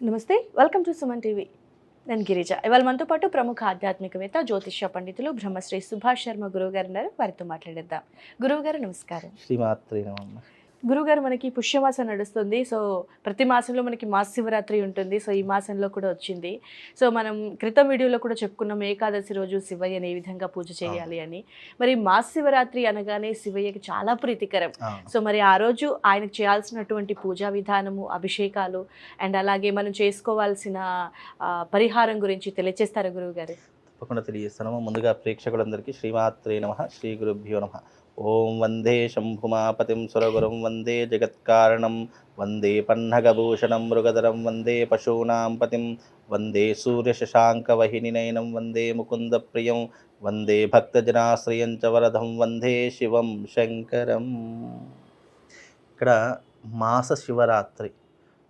నమస్తే, welcome to Suman TV. నేను గిరిజ. ఇవాళ మనతో పాటు ప్రముఖ ఆధ్యాత్మికవేత్త జ్యోతిష్య పండితులు బ్రహ్మశ్రీ సుభాష్ శర్మ గురువు గారు ఉన్నారు. వారితో మాట్లాడేద్దాం. గురువు గారు నమస్కారం. శ్రీమాత్రే నమః. గురుగారు, మనకి పుష్యమాసం నడుస్తుంది. సో ప్రతి మాసంలో మనకి మాస శివరాత్రి ఉంటుంది. సో ఈ మాసంలో కూడా వచ్చింది. సో మనం క్రితం వీడియోలో కూడా చెప్పుకున్నాం ఏకాదశి రోజు శివయ్యని ఏ విధంగా పూజ చేయాలి అని. మరి మాస శివరాత్రి అనగానే శివయ్యకి చాలా ప్రీతికరం. సో మరి ఆ రోజు ఆయనకు చేయాల్సినటువంటి పూజా విధానము, అభిషేకాలు అండ్ అలాగే మనం చేసుకోవాల్సిన పరిహారం గురించి తెలియజేస్తారా గురువు గారు? తప్పకుండా తెలియజేస్తాను. ముందుగా ప్రేక్షకులందరికీ శ్రీమాత్రే నమః, శ్రీ గురుభ్యో నమః. ఓం వందే శంభుమాపతిం సురగురుం వందే జగత్కారణం వందే పన్నగభూషణం మృగధరం వందే పశూనాం పతిం వందే సూర్యశశాంకవహినినయనం వందే ముకుందప్రియం వందే భక్తజనాశ్రయం చ వరదం వందే శివం శంకరం. ఇక్కడ మాస శివరాత్రి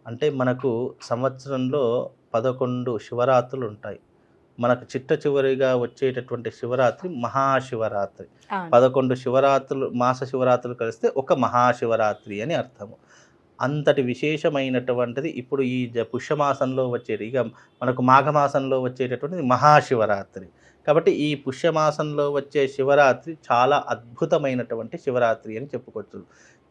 అంటే మనకు సంవత్సరంలో 11 శివరాత్రులు ఉంటాయి. మనకు చిట్ట చివరిగా వచ్చేటటువంటి శివరాత్రి మహాశివరాత్రి. 11 శివరాత్రులు, మాస శివరాత్రులు కలిస్తే ఒక మహాశివరాత్రి అని అర్థము. అంతటి విశేషమైనటువంటిది ఇప్పుడు ఈ పుష్యమాసంలో వచ్చేది. ఇక మనకు మాఘమాసంలో వచ్చేటటువంటిది మహాశివరాత్రి. కాబట్టి ఈ పుష్యమాసంలో వచ్చే శివరాత్రి చాలా అద్భుతమైనటువంటి శివరాత్రి అని చెప్పుకోవచ్చు.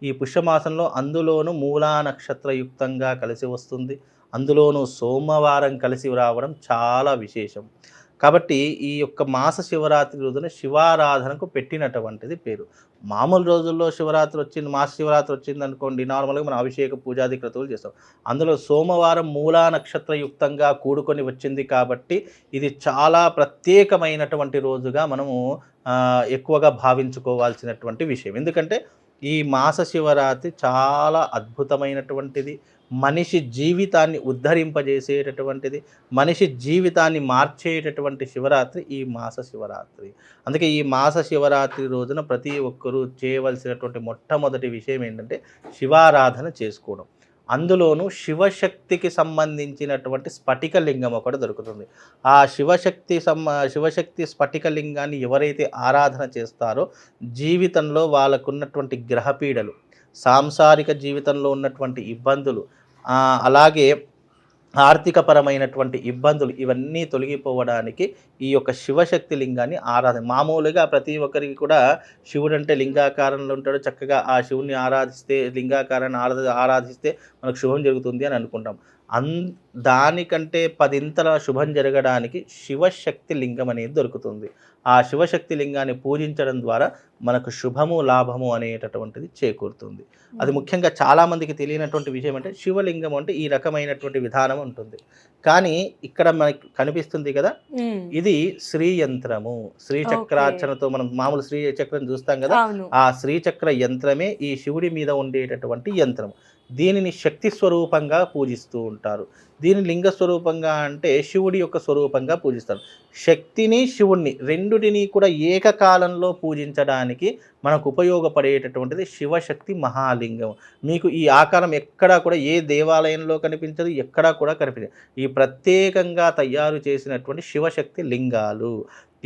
ఈ పుష్యమాసంలో అందులోనూ మూలా నక్షత్రయుక్తంగా కలిసి వస్తుంది. అందులోనూ సోమవారం కలిసి రావడం చాలా విశేషం. కాబట్టి ఈ యొక్క మాస శివరాత్రి రోజున శివారాధనకు పెట్టినటువంటిది పేరు. మామూలు రోజుల్లో శివరాత్రి వచ్చింది, మాస శివరాత్రి వచ్చింది అనుకోండి, నార్మల్గా మనం అభిషేక పూజాది క్రతువులు చేస్తాం. అందులో సోమవారం మూలా నక్షత్రయుక్తంగా కూడుకొని వచ్చింది కాబట్టి ఇది చాలా ప్రత్యేకమైనటువంటి రోజుగా మనము ఎక్కువగా భావించుకోవాల్సినటువంటి విషయం. ఎందుకంటే ఈ మాస శివరాత్రి చాలా అద్భుతమైనటువంటిది. మనిషి జీవితాన్ని ఉద్ధరింపజేసేటటువంటిది, మనిషి జీవితాన్ని మార్చేటటువంటి శివరాత్రి ఈ మాస శివరాత్రి. అందుకే ఈ మాస శివరాత్రి రోజున ప్రతి ఒక్కరూ చేయవలసినటువంటి మొట్టమొదటి విషయం ఏంటంటే శివారాధన చేసుకోవడం. అందులోనూ శివశక్తికి సంబంధించినటువంటి స్ఫటికలింగం ఒకటి దొరుకుతుంది. ఆ శివశక్తి స్ఫటికలింగాన్ని ఎవరైతే ఆరాధన చేస్తారో జీవితంలో వాళ్ళకున్నటువంటి గ్రహపీడలు, సాంసారిక జీవితంలో ఉన్నటువంటి ఇబ్బందులు, అలాగే ఆర్థికపరమైనటువంటి ఇబ్బందులు ఇవన్నీ తొలగిపోవడానికి ఈ యొక్క శివశక్తి లింగాన్ని ఆరాధన. మామూలుగా ప్రతి ఒక్కరికి కూడా శివుడు అంటే లింగాకారంలో ఉంటాడు. చక్కగా ఆ శివుని ఆరాధిస్తే, లింగాకారాన్ని ఆరాధిస్తే మనకు శుభం జరుగుతుంది అని అనుకుంటాం. దానికంటే 10 శుభం జరగడానికి శివశక్తి లింగం అనేది దొరుకుతుంది. ఆ శివశక్తి లింగాన్ని పూజించడం ద్వారా మనకు శుభము, లాభము అనేటటువంటిది చేకూరుతుంది. అది ముఖ్యంగా చాలామందికి తెలియనటువంటి విషయం అంటే శివలింగం అంటే ఈ రకమైనటువంటి విధానం ఉంటుంది. కానీ ఇక్కడ మనకి కనిపిస్తుంది కదా, ఇది శ్రీయంత్రము. శ్రీచక్రార్చనతో మనం మామూలు శ్రీచక్రం చూస్తాం కదా, ఆ శ్రీచక్ర యంత్రమే ఈ శివుడి మీద ఉండేటటువంటి యంత్రం. దీనిని శక్తి స్వరూపంగా పూజిస్తూ ఉంటారు. దీని లింగ స్వరూపంగా అంటే శివుడి యొక్క స్వరూపంగా పూజిస్తారు. శక్తిని, శివుణ్ణి రెండుటిని కూడా ఏకకాలంలో పూజించడానికి మనకు ఉపయోగపడేటటువంటిది శివశక్తి మహాలింగం. మీకు ఈ ఆకారం ఎక్కడా కూడా ఏ దేవాలయంలో కనిపించదు, ఎక్కడా కూడా కనిపించదు. ఈ ప్రత్యేకంగా తయారు చేసినటువంటి శివశక్తి లింగాలు.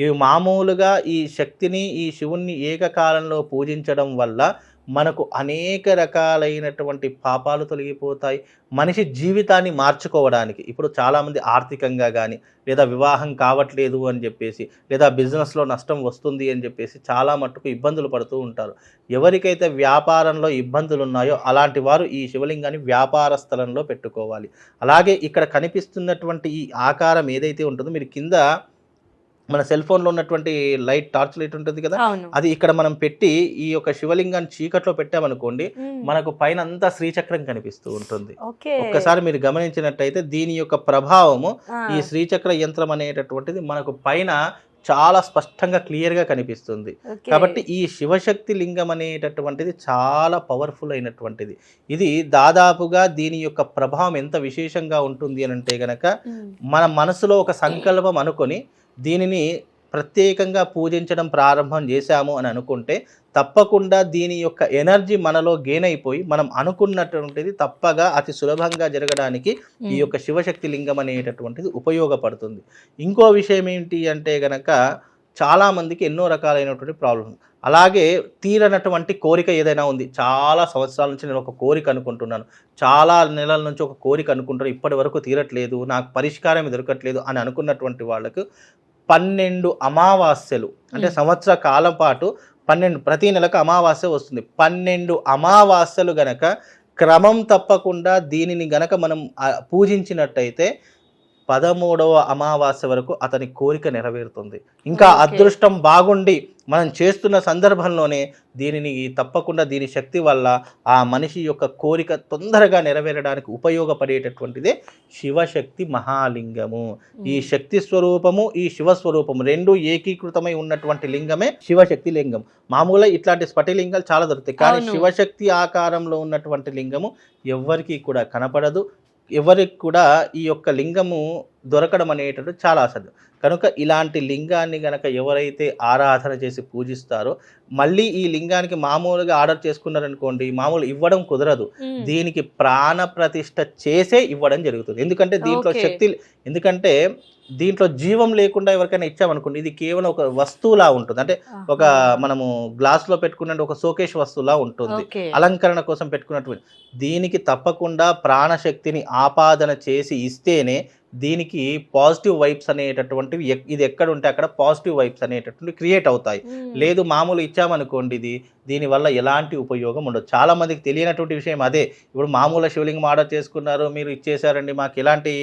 ఇవి మామూలుగా ఈ శక్తిని, ఈ శివుణ్ణి ఏకకాలంలో పూజించడం వల్ల మనకు అనేక రకాలైనటువంటి పాపాలు తొలగిపోతాయి. మనిషి జీవితాన్ని మార్చుకోవడానికి ఇప్పుడు చాలామంది ఆర్థికంగా కానీ, లేదా వివాహం కావట్లేదు అని చెప్పేసి, లేదా బిజినెస్లో నష్టం వస్తుంది అని చెప్పేసి చాలా మట్టుకు ఇబ్బందులు పడుతూ ఉంటారు. ఎవరికైతే వ్యాపారంలో ఇబ్బందులు ఉన్నాయో అలాంటి వారు ఈ శివలింగాన్ని వ్యాపార స్థలంలో పెట్టుకోవాలి. అలాగే ఇక్కడ కనిపిస్తున్నటువంటి ఈ ఆకారం ఏదైతే ఉంటుందో, మీరు కింద మన సెల్ ఫోన్లో ఉన్నటువంటి లైట్, టార్చ్ లైట్ ఉంటుంది కదా, అది ఇక్కడ మనం పెట్టి ఈ యొక్క శివలింగాన్ని చీకట్లో పెట్టామనుకోండి, మనకు పైన అంతా శ్రీచక్రం కనిపిస్తూ ఉంటుంది. ఒక్కసారి మీరు గమనించినట్టయితే దీని యొక్క ప్రభావము ఈ శ్రీచక్ర యంత్రం అనేటటువంటిది మనకు పైన చాలా స్పష్టంగా క్లియర్గా కనిపిస్తుంది. కాబట్టి ఈ శివశక్తి లింగం అనేటటువంటిది చాలా పవర్ఫుల్ అయినటువంటిది. ఇది దాదాపుగా దీని యొక్క ప్రభావం ఎంత విశేషంగా ఉంటుంది అని అంటే గనక, మన మనసులో ఒక సంకల్పం అనుకొని దీనిని ప్రత్యేకంగా పూజించడం ప్రారంభం చేశాము అని అనుకుంటే తప్పకుండా దీని యొక్క ఎనర్జీ మనలో గెయిన్ అయిపోయి మనం అనుకున్నటువంటిది తప్పగా అతి సులభంగా జరగడానికి ఈ యొక్క శివశక్తి లింగం అనేటటువంటిది ఉపయోగపడుతుంది. ఇంకో విషయం ఏంటి అంటే గనక, చాలామందికి ఎన్నో రకాలైనటువంటి ప్రాబ్లమ్స్. అలాగే తీరనటువంటి కోరిక ఏదైనా ఉంది, చాలా సంవత్సరాల నుంచి నేను ఒక కోరిక అనుకుంటున్నాను, చాలా నెలల నుంచి ఒక కోరిక అనుకుంటున్నాను, ఇప్పటి వరకు తీరట్లేదు, నాకు పరిష్కారం దొరకట్లేదు అని అనుకున్నటువంటి వాళ్ళకు 12 అమావాస్యలు అంటే సంవత్సర కాలం పాటు 12 ప్రతి నెలకు అమావాస్య వస్తుంది. 12 అమావాస్యలు గనక క్రమం తప్పకుండా దీనిని గనక మనం పూజించినట్టయితే 13వ అమావాస్య వరకు అతని కోరిక నెరవేరుతుంది. ఇంకా అదృష్టం బాగుండి మనం చేస్తున్న సందర్భంలోనే దీనిని తప్పకుండా దీని శక్తి వల్ల ఆ మనిషి యొక్క కోరిక తొందరగా నెరవేరడానికి ఉపయోగపడేటటువంటిదే శివశక్తి మహాలింగము. ఈ శక్తి స్వరూపము, ఈ శివస్వరూపము రెండు ఏకీకృతమై ఉన్నటువంటి లింగమే శివశక్తి లింగం. మామూలుగా ఇట్లాంటి స్ఫటిలింగాలు చాలా దొరుకుతాయి, కానీ శివశక్తి ఆకారంలో ఉన్నటువంటి లింగము ఎవ్వరికీ కూడా కనపడదు. ఎవరికి కూడా ఈ యొక్క లింగము దొరకడం అనేటటువంటి చాలా అసలు. కనుక ఇలాంటి లింగాన్ని గనక ఎవరైతే ఆరాధన చేసి పూజిస్తారో, మళ్ళీ ఈ లింగానికి మామూలుగా ఆర్డర్ చేసుకున్నారనుకోండి, మామూలు ఇవ్వడం కుదరదు. దీనికి ప్రాణ ప్రతిష్ఠ చేసే ఇవ్వడం జరుగుతుంది. ఎందుకంటే దీంట్లో శక్తి, ఎందుకంటే దీంట్లో జీవం లేకుండా ఎవరికైనా ఇచ్చామనుకోండి, ఇది కేవలం ఒక వస్తువులా ఉంటుంది. అంటే ఒక మనము గ్లాస్లో పెట్టుకున్న ఒక షోకేస్ వస్తువులా ఉంటుంది, అలంకరణ కోసం పెట్టుకున్నటువంటి. దీనికి తప్పకుండా ప్రాణశక్తిని ఆపాదన చేసి ఇస్తేనే దీనికి పాజిటివ్ వైబ్స్ అనేటటువంటివి, ఇది ఎక్కడ ఉంటే అక్కడ పాజిటివ్ వైబ్స్ అనేటటువంటివి క్రియేట్ అవుతాయి. లేదు మామూలు ఇచ్చామనుకోండి, దీనివల్ల ఎలాంటి ఉపయోగం ఉండదు. చాలా మందికి తెలియనటువంటి విషయం అదే. ఇప్పుడు మామూలు శివలింగం ఆర్డర్ చేసుకున్నారు, మీరు ఇచ్చేసారండి, మాకు ఎలాంటి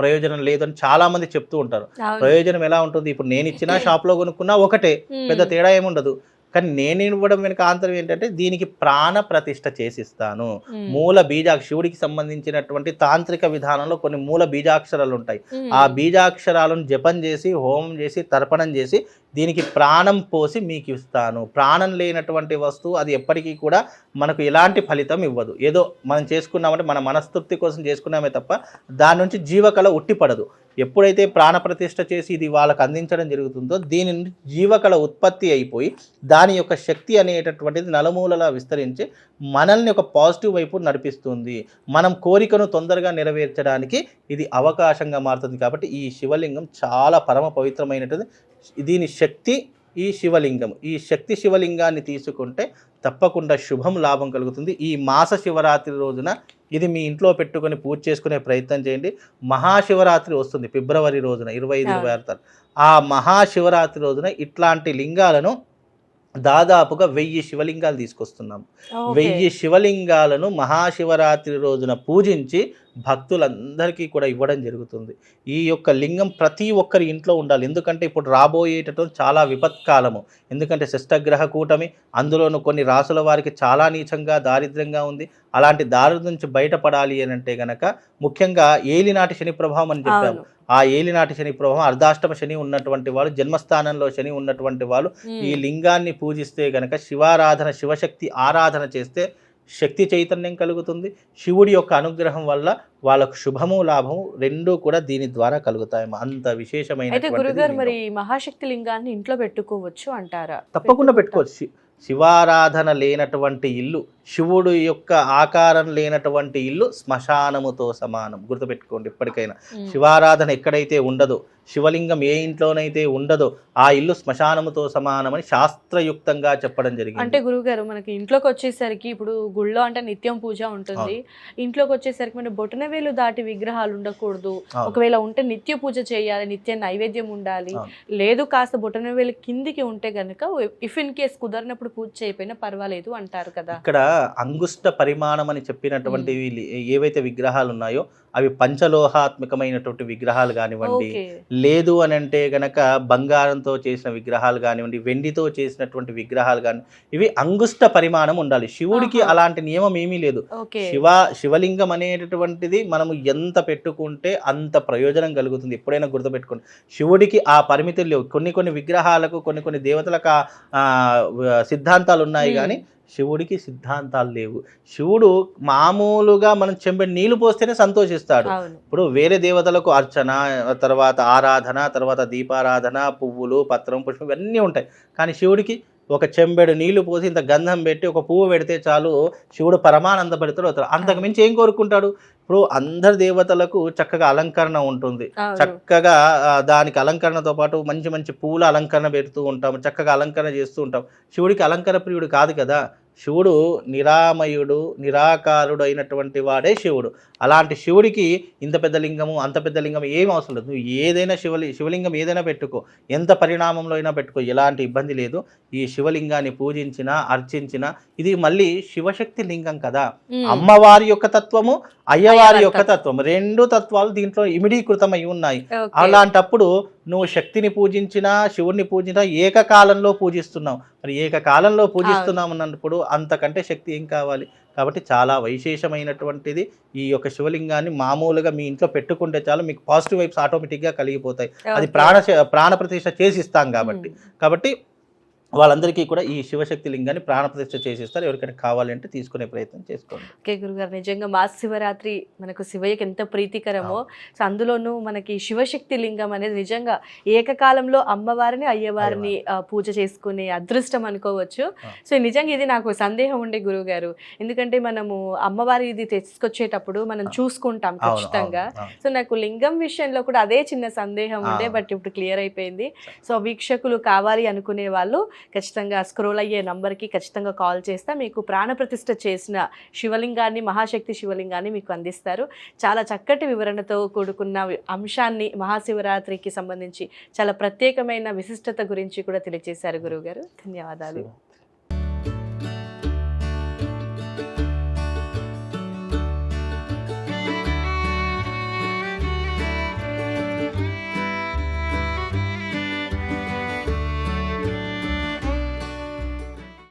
ప్రయోజనం లేదని చాలా మంది చెప్తూ ఉంటారు. ప్రయోజనం ఎలా ఉంటుంది? ఇప్పుడు నేను ఇచ్చినా షాప్లో కొనుక్కున్నా ఒకటే, పెద్ద తేడా ఏముండదు. కానీ నేను ఇవ్వడం వెనుక ఆంతరం ఏంటంటే దీనికి ప్రాణ ప్రతిష్ఠ చేసిస్తాను. మూల శివుడికి సంబంధించినటువంటి తాంత్రిక విధానంలో కొన్ని మూల బీజాక్షరాలు ఉంటాయి. ఆ బీజాక్షరాలను జపం చేసి, హోమం చేసి, తర్పణం చేసి దీనికి ప్రాణం పోసి మీకు ఇస్తాను. ప్రాణం లేనటువంటి వస్తువు అది ఎప్పటికీ కూడా మనకు ఎలాంటి ఫలితం ఇవ్వదు. ఏదో మనం చేసుకున్నామంటే మన మనస్తృప్తి కోసం చేసుకున్నామే తప్ప దాని నుంచి జీవకళ ఉట్టిపడదు. ఎప్పుడైతే ప్రాణ ప్రతిష్ఠ చేసి ఇది వాళ్ళకు అందించడం జరుగుతుందో దీని నుండి జీవకళ ఉత్పత్తి అయిపోయి దాని యొక్క శక్తి అనేటటువంటిది నలుమూలలా విస్తరించి మనల్ని ఒక పాజిటివ్ వైపు నడిపిస్తుంది. మనం కోరికను తొందరగా నెరవేర్చడానికి ఇది అవకాశంగా మారుతుంది. కాబట్టి ఈ శివలింగం చాలా పరమ పవిత్రమైనటువంటి దీని శక్తి. ఈ శివలింగం, ఈ శక్తి శివలింగాన్ని తీసుకుంటే తప్పకుండా శుభం లాభం కలుగుతుంది. ఈ మాస శివరాత్రి రోజున ఇది మీ ఇంట్లో పెట్టుకొని పూజ చేసుకునే ప్రయత్నం చేయండి. మహాశివరాత్రి వస్తుంది ఫిబ్రవరి రోజున 25-26. ఆ మహాశివరాత్రి రోజున ఇట్లాంటి లింగాలను దాదాపుగా 1000 శివలింగాలు తీసుకొస్తున్నాము. 1000 శివలింగాలను మహాశివరాత్రి రోజున పూజించి భక్తులందరికీ కూడా ఇవ్వడం జరుగుతుంది. ఈ యొక్క లింగం ప్రతి ఒక్కరి ఇంట్లో ఉండాలి. ఎందుకంటే ఇప్పుడు రాబోయేటటువంటి చాలా విపత్కాలము. ఎందుకంటే షష్టగ్రహ కూటమి, అందులోనూ కొన్ని రాసుల వారికి చాలా నీచంగా దారిద్ర్యంగా ఉంది. అలాంటి దారిద్ర్యం నుంచి బయటపడాలి అని అంటే గనక ముఖ్యంగా ఏలినాటి శని ప్రభావం అని చెప్పాము. ఆ ఏలినాటి శని ప్రభావం, అర్ధాష్టమ శని ఉన్నటువంటి వాళ్ళు, జన్మస్థానంలో శని ఉన్నటువంటి వాళ్ళు ఈ లింగాన్ని పూజిస్తే గనక శివారాధన, శివశక్తి ఆరాధన చేస్తే శక్తి చైతన్యం కలుగుతుంది. శివుడి యొక్క అనుగ్రహం వల్ల వాళ్ళకు శుభము లాభము రెండూ కూడా దీని ద్వారా కలుగుతాయి. అంత విశేషమైన. అయితే గురుగారు, మరి మహాశక్తి లింగాన్ని ఇంట్లో పెట్టుకోవచ్చు అంటారా? తప్పకుండా పెట్టుకోవచ్చు. శివారాధన లేనటువంటి ఇల్లు, శివుడు యొక్క ఆకారం లేనటువంటి ఇల్లు శ్మశానముతో సమానం. గుర్తుపెట్టుకోండి ఎప్పటికైనా. శివారాధన ఎక్కడైతే ఉండదో, శివలింగం ఏ ఇంట్లోనైతే ఉండదో ఆ ఇల్లు శ్మశానముతో సమానమని శాస్త్రయుక్తంగా చెప్పడం జరిగింది. అంటే గురుగారు, మనకి ఇంట్లోకి వచ్చేసరికి ఇప్పుడు గుళ్ళో అంటే నిత్యం పూజ ఉంటుంది, ఇంట్లోకి వచ్చేసరికి మన బొటనవేలు దాటి విగ్రహాలు ఉండకూడదు. ఒకవేళ ఉంటే నిత్య పూజ చేయాలి, నిత్య నైవేద్యం ఉండాలి. లేదు కాస్త బొటనవేలు కిందికి ఉంటే గనుక ఇఫ్ ఇన్ కేస్ కుదరినప్పుడు పూజ చేయకపోయినా పర్వాలేదు అంటారు కదా. ఇక్కడ అంగుష్ట పరిమాణం అని చెప్పినటువంటి ఏవైతే విగ్రహాలు ఉన్నాయో అవి పంచలోహాత్మకమైనటువంటి విగ్రహాలు కానివ్వండి, లేదు అని అంటే గనక బంగారంతో చేసిన విగ్రహాలు కానివ్వండి, వెండితో చేసినటువంటి విగ్రహాలు కాని, ఇవి అంగుష్ట పరిమాణం ఉండాలి. శివుడికి అలాంటి నియమం ఏమీ లేదు. శివలింగం అనేటటువంటిది మనము ఎంత పెట్టుకుంటే అంత ప్రయోజనం కలుగుతుంది. ఎప్పుడైనా గుర్తుపెట్టుకోండి, శివుడికి ఆ పరిమితులు లేవు. కొన్ని విగ్రహాలకు కొన్ని దేవతలకు సిద్ధాంతాలు ఉన్నాయి, కానీ శివుడికి సిద్ధాంతాలు లేవు. శివుడు మామూలుగా మనం చెంబెడి నీళ్లు పోస్తేనే సంతోషిస్తాడు. ఇప్పుడు వేరే దేవతలకు అర్చన, తర్వాత ఆరాధన, తర్వాత దీపారాధన, పువ్వులు, పత్రం, పుష్పం ఇవన్నీ ఉంటాయి. కానీ శివుడికి ఒక చెంబెడు నీళ్లు పోసి ఇంత గంధం పెట్టి ఒక పువ్వు పెడితే చాలు శివుడు పరమానందభరితుడు అవుతాడు. అంతకు మించి ఏం కోరుకుంటాడు? ఇప్పుడు అందరి దేవతలకు చక్కగా అలంకరణ ఉంటుంది, చక్కగా దానికి అలంకరణతో పాటు మంచి మంచి పూల అలంకరణ పెడుతూ ఉంటాం, చక్కగా అలంకరణ చేస్తూ ఉంటాం. శివుడికి అలంకరణ ప్రియుడు కాదు కదా. శివుడు నిరామయుడు, నిరాకారుడు అయినటువంటి వాడే శివుడు. అలాంటి శివుడికి ఇంత పెద్ద లింగము అంత పెద్ద లింగం ఏం అవసరం లేదు. నువ్వు ఏదైనా శివలింగం ఏదైనా పెట్టుకో, ఎంత పరిణామంలో అయినా పెట్టుకో, ఎలాంటి ఇబ్బంది లేదు. ఈ శివలింగాన్ని పూజించినా అర్చించినా ఇది మళ్ళీ శివశక్తి లింగం కదా. అమ్మవారి యొక్క తత్వము, అయ్యవారి యొక్క తత్వం, రెండు తత్వాలు దీంట్లో ఇమిడీకృతమై ఉన్నాయి. అలాంటప్పుడు నువ్వు శక్తిని పూజించినా శివుడిని పూజించినా ఏకకాలంలో పూజిస్తున్నావు. మరి ఏకకాలంలో పూజిస్తున్నాం అన్నప్పుడు అంతకంటే శక్తి ఏం కావాలి? కాబట్టి చాలా వైశేషమైనటువంటిది ఈ యొక్క శివలింగాన్ని మామూలుగా మీ ఇంట్లో పెట్టుకుంటే చాలు, మీకు పాజిటివ్ వైబ్స్ ఆటోమేటిక్గా కలిగిపోతాయి. అది ప్రాణ ప్రతిష్ఠ చేసిస్తాం కాబట్టి వాళ్ళందరికీ కూడా ఈ శివశక్తి లింగాన్ని ప్రాణప్రతిష్ఠ చేసిస్తారు. ఎవరికైనా కావాలంటే తీసుకునే ప్రయత్నం చేసుకోండి. ఓకే గురుగారు, నిజంగా మహాశివరాత్రి మనకు శివయ్యకి ఎంత ప్రీతికరమో, సో అందులోనూ మనకి శివశక్తి లింగం అనేది నిజంగా ఏకకాలంలో అమ్మవారిని అయ్యవారిని పూజ చేసుకునే అదృష్టం అనుకోవచ్చు. సో నిజంగా ఇది నాకు సందేహం ఉండే గురువుగారు, ఎందుకంటే మనము అమ్మవారి ఇది తెచ్చుకొచ్చేటప్పుడు మనం చూసుకుంటాం ఖచ్చితంగా. సో నాకు లింగం విషయంలో కూడా అదే చిన్న సందేహం ఉండే, బట్ ఇప్పుడు క్లియర్ అయిపోయింది. సో వీక్షకులు కావాలి అనుకునే వాళ్ళు ఖచ్చితంగా స్క్రోల్ అయ్యే నంబర్కి ఖచ్చితంగా కాల్ చేస్తే మీకు ప్రాణప్రతిష్ఠ చేసిన శివలింగాన్ని, మహాశక్తి శివలింగాన్ని మీకు అందిస్తారు. చాలా చక్కటి వివరణతో కూడుకున్న అంశాన్ని, మహాశివరాత్రికి సంబంధించి చాలా ప్రత్యేకమైన విశిష్టత గురించి కూడా తెలియజేశారు గురువుగారు. ధన్యవాదాలు.